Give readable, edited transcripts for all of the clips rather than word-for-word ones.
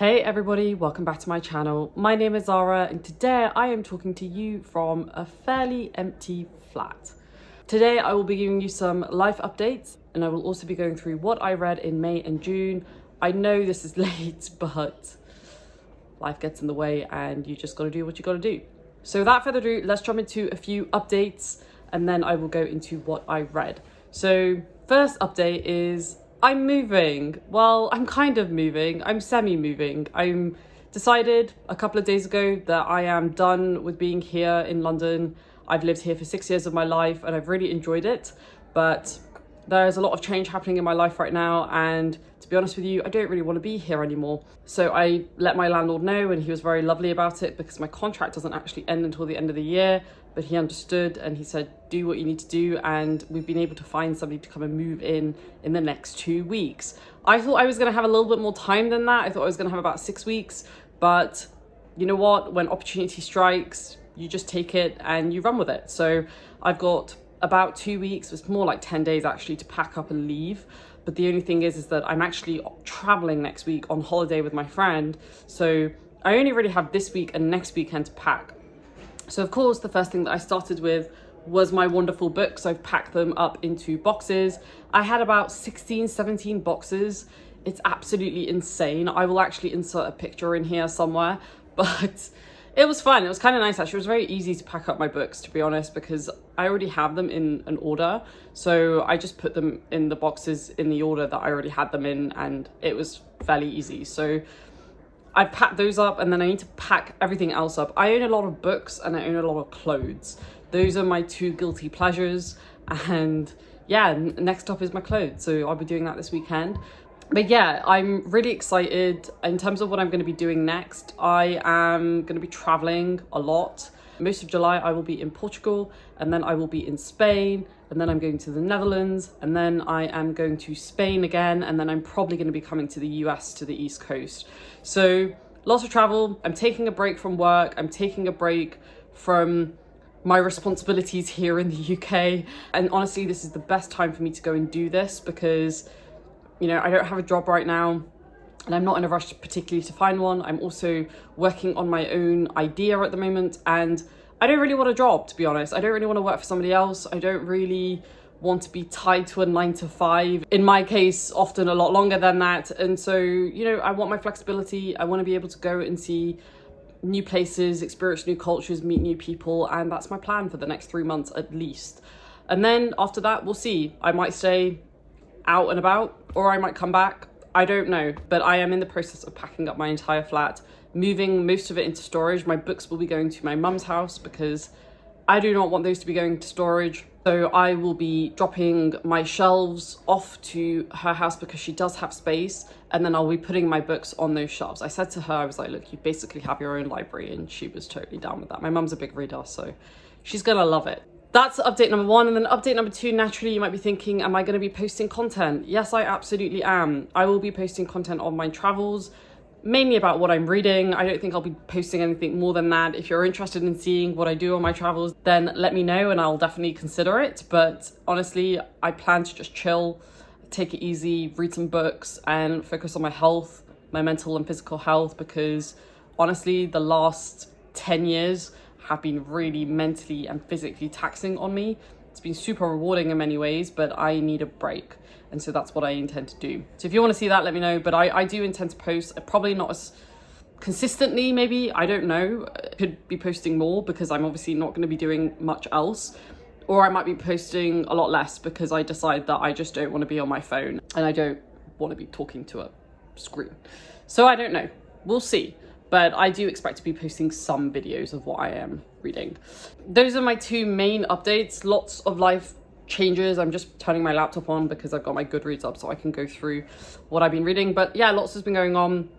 Hey everybody, welcome back to my channel. My name is Zara and today I am talking to you from a fairly empty flat. Today I will be giving you some life updates and I will also be going through what I read in May and June. I know this is late, but life gets in the way and you just gotta do what you gotta do. So without further ado, let's jump into a few updates and then I will go into what I read. So first update is I'm moving. Well, I'm kind of moving. I'm semi-moving. I'm decided a couple of days ago that I am done with being here in London. I've lived here for 6 years of my life and I've really enjoyed it. But there's a lot of change happening in my life right now. And to be honest with you, I don't really want to be here anymore. So I let my landlord know and he was very lovely about it because my contract doesn't actually end until the end of the year. But he understood and he said, do what you need to do. And we've been able to find somebody to come and move in the next 2 weeks. I thought I was going to have a little bit more time than that. I thought I was going to have about 6 weeks. But you know what? When opportunity strikes, you just take it and you run with it. So I've got about 2 weeks. It's more like 10 days actually to pack up and leave. But the only thing is that I'm actually traveling next week on holiday with my friend. So I only really have this week and next weekend to pack. So of course, the first thing that I started with was my wonderful books. I've packed them up into boxes. I had about 16, 17 boxes. It's absolutely insane. I will actually insert a picture in here somewhere, but it was fun. It was kind of nice actually. It was very easy to pack up my books, to be honest, because I already have them in an order. So I just put them in the boxes in the order that I already had them in and it was fairly easy. So I packed those up and then I need to pack everything else up. I own a lot of books and I own a lot of clothes. Those are my two guilty pleasures. And yeah, next up is my clothes. So I'll be doing that this weekend. But yeah, I'm really excited. In terms of what I'm going to be doing next, I am going to be traveling a lot. Most of July, I will be in Portugal and then I will be in Spain and then I'm going to the Netherlands and then I am going to Spain again and then I'm probably going to be coming to the US to the East Coast. So lots of travel. I'm taking a break from work. I'm taking a break from my responsibilities here in the UK. And honestly, this is the best time for me to go and do this because, you know, I don't have a job right now. And I'm not in a rush particularly to find one. I'm also working on my own idea at the moment and I don't really want a job, to be honest. I don't really want to work for somebody else. I don't really want to be tied to a 9 to 5. In my case, often a lot longer than that. And so, you know, I want my flexibility. I want to be able to go and see new places, experience new cultures, meet new people. And that's my plan for the next 3 months at least. And then after that, we'll see. I might stay out and about or I might come back. I don't know, but I am in the process of packing up my entire flat, moving most of it into storage. My books will be going to my mum's house because I do not want those to be going to storage. So I will be dropping my shelves off to her house because she does have space. And then I'll be putting my books on those shelves. I said to her, I was like, look, you basically have your own library. And she was totally down with that. My mum's a big reader, so she's gonna love it. That's update number 1. And then update number 2, naturally, you might be thinking, am I going to be posting content? Yes, I absolutely am. I will be posting content on my travels, mainly about what I'm reading. I don't think I'll be posting anything more than that. If you're interested in seeing what I do on my travels, then let me know and I'll definitely consider it. But honestly, I plan to just chill, take it easy, read some books and focus on my health, my mental and physical health, because honestly, the last 10 years have been really mentally and physically taxing on me. It's been super rewarding in many ways, but I need a break. And so that's what I intend to do. So if you want to see that, let me know. But I do intend to post, probably not as consistently, maybe, I don't know. I could be posting more because I'm obviously not going to be doing much else. Or I might be posting a lot less because I decide that I just don't want to be on my phone and I don't want to be talking to a screen. So I don't know. We'll see. But I do expect to be posting some videos of what I am reading. Those are my 2 main updates. Lots of life changes. I'm just turning my laptop on because I've got my Goodreads up so I can go through what I've been reading. But yeah, lots has been going on.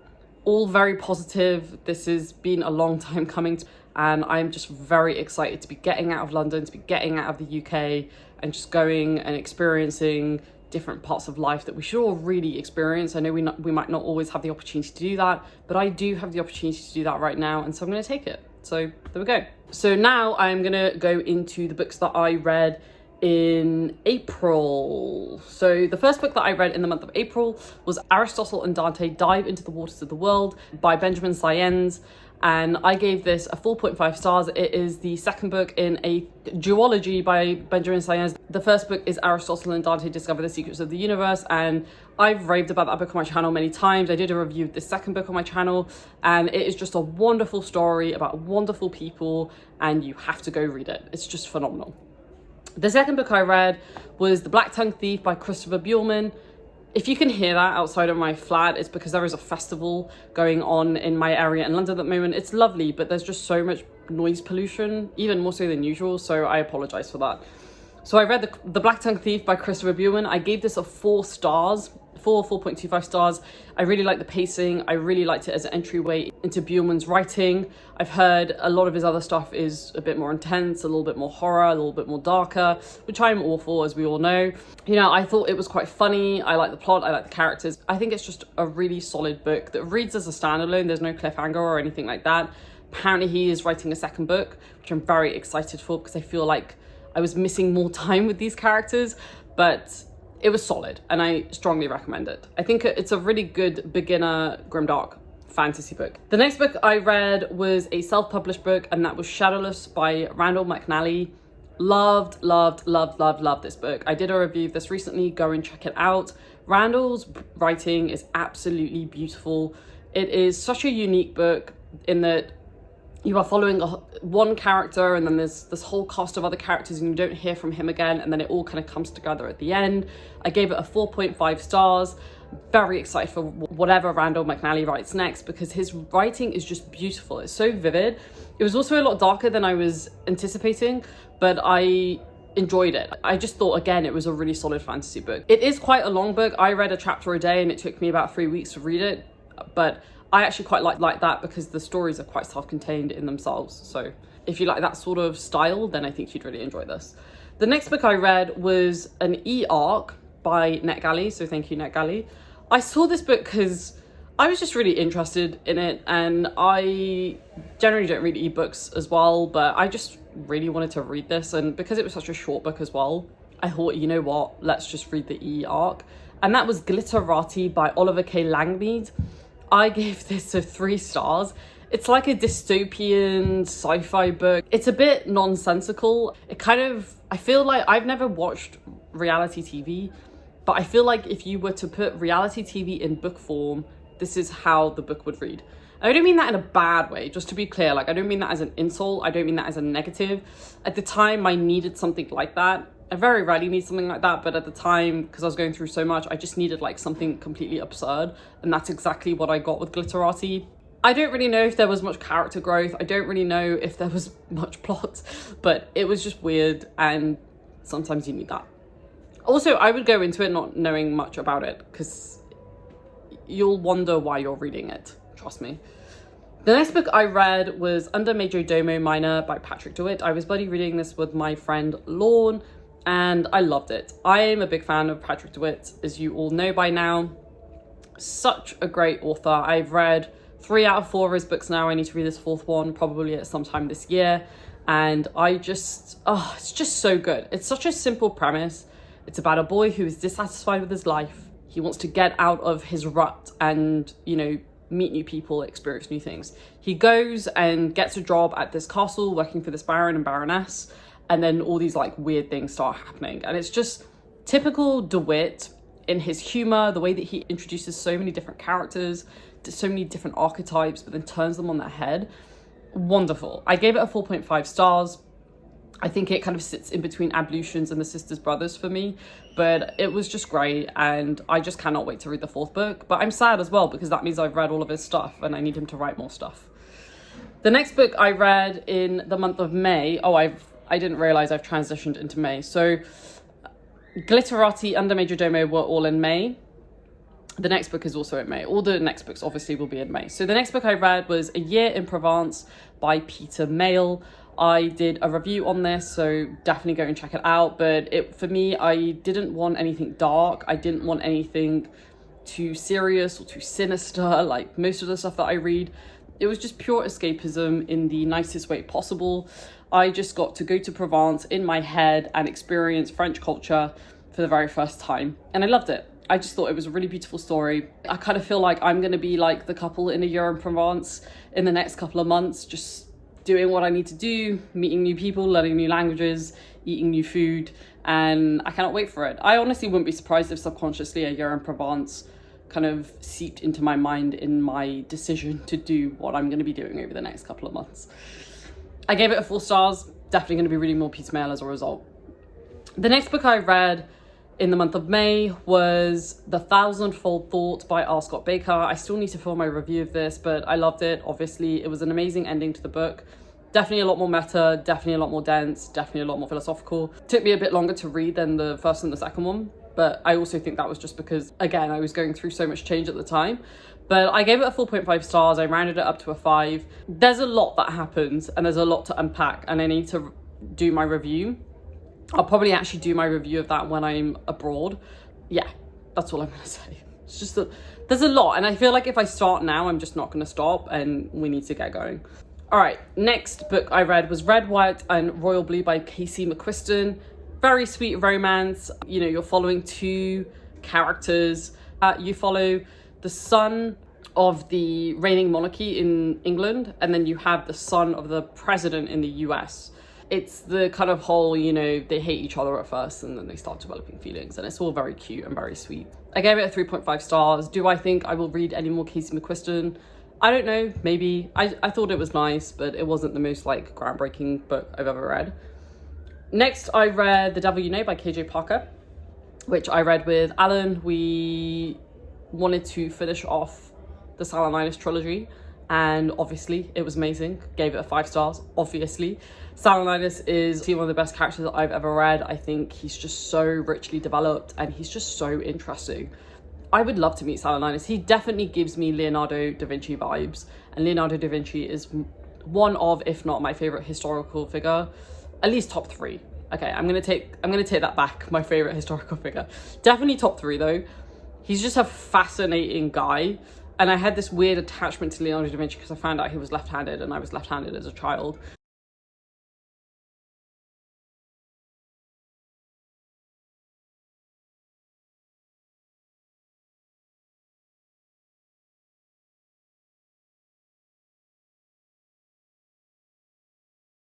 All very positive. This has been a long time coming. And I'm just very excited to be getting out of London, to be getting out of the UK and just going and experiencing different parts of life that we should all really experience. I know we might not always have the opportunity to do that, but I do have the opportunity to do that right now, and so I'm going to take it. So there we go. So now I'm going to go into the books that I read in April. So the first book that I read in the month of April was Aristotle and Dante Dive into the Waters of the World by Benjamin Sayens, and I gave this a 4.5 stars. It is the second book in a duology by Benjamin Sayens. The first book is Aristotle and Dante Discover the Secrets of the Universe, and I've raved about that book on my channel many times. I did a review of the second book on my channel, and it is just a wonderful story about wonderful people, and you have to go read it. It's just phenomenal. The second book I read was The Black Tongue Thief by Christopher Buehlmann. If you can hear that outside of my flat, it's because there is a festival going on in my area in London at the moment. It's lovely, but there's just so much noise pollution, even more so than usual, so I apologize for that. So I read The Black Tongue Thief by Christopher Buehlmann. I gave this a 4 stars, 4.25 stars. I really liked the pacing. I really liked it as an entryway into Buehlmann's writing. I've heard a lot of his other stuff is a bit more intense, a little bit more horror, a little bit more darker, which I'm all for, as we all know. You know, I thought it was quite funny. I like the plot, I like the characters. I think it's just a really solid book that reads as a standalone. There's no cliffhanger or anything like that. Apparently he is writing a second book, which I'm very excited for because I feel like I was missing more time with these characters, but it was solid and I strongly recommend it. I think it's a really good beginner grimdark fantasy book. The next book I read was a self-published book, and that was Shadowless by Randall Mcnally. Loved this book. I did a review of this recently. Go and check it out. Randall's writing is absolutely beautiful. It is such a unique book in that you are following one character, and then there's this whole cast of other characters, and you don't hear from him again, and then it all kind of comes together at the end. I gave it a 4.5 stars. Very excited for whatever Randall Mcnally writes next, because his writing is just beautiful. It's so vivid. It was also a lot darker than I was anticipating, but I enjoyed it. I just thought, again, it was a really solid fantasy book. It is quite a long book. I read a chapter a day, and it took me about 3 weeks to read it, but I actually quite like that because the stories are quite self-contained in themselves. So if you like that sort of style, then I think you'd really enjoy this. The next book I read was an e-arc by Mcnally, so thank you, Mcnally. I saw this book because I was just really interested in it, and I generally don't read ebooks as well, but I just really wanted to read this, and because it was such a short book as well, I thought, you know what, let's just read the e-arc. And that was Glitterati by Oliver K. Langmead. I gave this a 3 stars. It's like a dystopian sci-fi book. It's a bit nonsensical. I feel like I've never watched reality TV, but I feel like if you were to put reality TV in book form, this is how the book would read. And I don't mean that in a bad way, just to be clear. Like, I don't mean that as an insult. I don't mean that as a negative. At the time, I needed something like that. I very rarely need something like that, but at the time, because I was going through so much, I just needed like something completely absurd, and that's exactly what I got with Glitterati. I don't really know if there was much character growth. I don't really know if there was much plot, but it was just weird, and sometimes you need that. Also, I would go into it not knowing much about it, because you'll wonder why you're reading it, trust me. The next book I read was Under Major Domo Minor by Patrick Dewitt. I was buddy reading this with my friend Lorne, and I loved it. I am a big fan of Patrick Dewitt, as you all know by now. Such a great author. I've read 3 out of 4 of his books now. I need to read this 4th one probably at some time this year. And it's just so good. It's such a simple premise. It's about a boy who is dissatisfied with his life. He wants to get out of his rut and, you know, meet new people, experience new things. He goes and gets a job at this castle working for this baron and baroness, and then all these like weird things start happening. And it's just typical Dewitt in his humor, the way that he introduces so many different characters, so many different archetypes, but then turns them on their head. Wonderful. I gave it a 4.5 stars. I think it kind of sits in between Ablutions and The Sisters Brothers for me, but it was just great, and I just cannot wait to read the 4th book. But I'm sad as well, because that means I've read all of his stuff and I need him to write more stuff. The next book I read in the month of May, I didn't realize I've transitioned into May. So Glitterati, Under Major Domo were all in May. The next book is also in May. All the next books obviously will be in May. So the next book I read was A Year in Provence by Peter Mayle. I did a review on this, so definitely go and check it out. But for me, I didn't want anything dark. I didn't want anything too serious or too sinister, like most of the stuff that I read. It was just pure escapism in the nicest way possible. I just got to go to Provence in my head and experience French culture for the very first time. And I loved it. I just thought it was a really beautiful story. I kind of feel like I'm going to be like the couple in a year in Provence in the next couple of months, just doing what I need to do, meeting new people, learning new languages, eating new food, and I cannot wait for it. I honestly wouldn't be surprised if subconsciously a year in Provence kind of seeped into my mind in my decision to do what I'm going to be doing over the next couple of months. I gave it a 4 stars, definitely going to be reading more piecemeal as a result. The next book I read in the month of May was The Thousandfold Thought by Ascot Baker. I still need to film my review of this, but I loved it. Obviously, it was an amazing ending to the book. Definitely a lot more meta, definitely a lot more dense, definitely a lot more philosophical. Took me a bit longer to read than the first and the second one, but I also think that was just because, again, I was going through so much change at the time. But I gave it a 4.5 stars. I rounded it up to a 5. There's a lot that happens and there's a lot to unpack, and I need to do my review. I'll probably actually do my review of that when I'm abroad. Yeah, that's all I'm gonna say. It's just that there's a lot, and I feel like if I start now, I'm just not gonna stop, and we need to get going. All right, next book I read was Red, White and Royal Blue by Casey McQuiston. Very sweet romance. You know, you're following 2 characters. You follow the son of the reigning monarchy in England, and then you have the son of the president in the US. It's the kind of whole, you know, they hate each other at first and then they start developing feelings, and it's all very cute and very sweet. I gave it a 3.5 stars. Do I think I will read any more Casey McQuiston? I don't know, maybe. I thought it was nice, but it wasn't the most like groundbreaking book I've ever read. Next, I read The Devil You Know by KJ Parker, which I read with Alan. We wanted to finish off the Saturninus trilogy, and obviously it was amazing. Gave it a 5 stars, obviously. Saturninus is one of the best characters that I've ever read. I think he's just so richly developed and he's just so interesting. I would love to meet Saturninus. He definitely gives me Leonardo da Vinci vibes, and Leonardo da Vinci is one of, if not my favorite historical figure, at least top 3. Okay, I'm gonna take that back. My favorite historical figure, definitely top 3 though. He's just a fascinating guy. And I had this weird attachment to Leonardo da Vinci because I found out he was left-handed, and I was left-handed as a child.